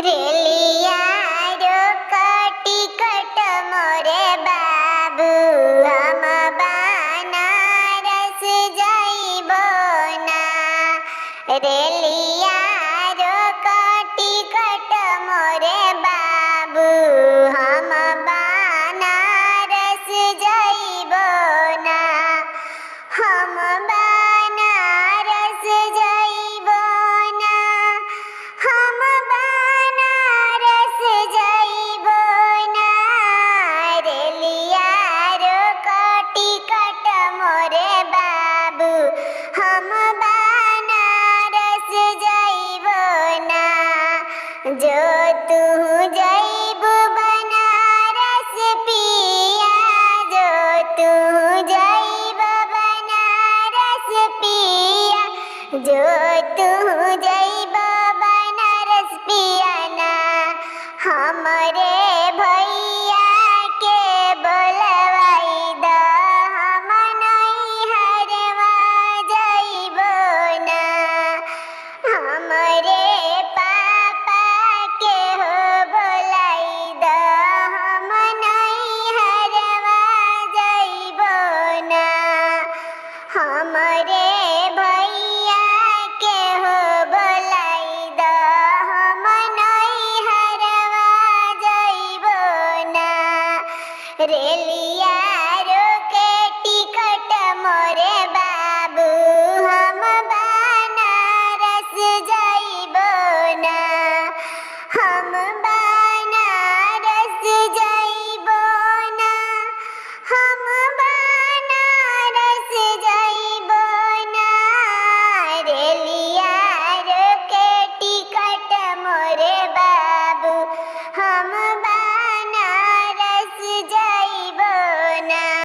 रेलियारो ticket मोरे बाबू हम बनारस जाइबो ना। रेलियारो टिकट मोरे बाबू हम बनारस जाइबो ना। हम बनारस जाइबो ना। हम बनारस जाइबो ना। रेलियारो टिकट मोरे बाबू हम बनारस जाइबो ना। जो तू जाइबो बनारस पिया, जो तू जाइबो बनारस पिया, जो तू जाइबो बनारस पिया ना। हमरे भैया के बोलवाई द, हम नैहरवा जाइबो ना। हमरे पापा के हो बोलाई द, हम नैहरवा जाइबो ना। हमरे भैया के हो बोलाई द, हम नैहरवा जाइबो ना। रेली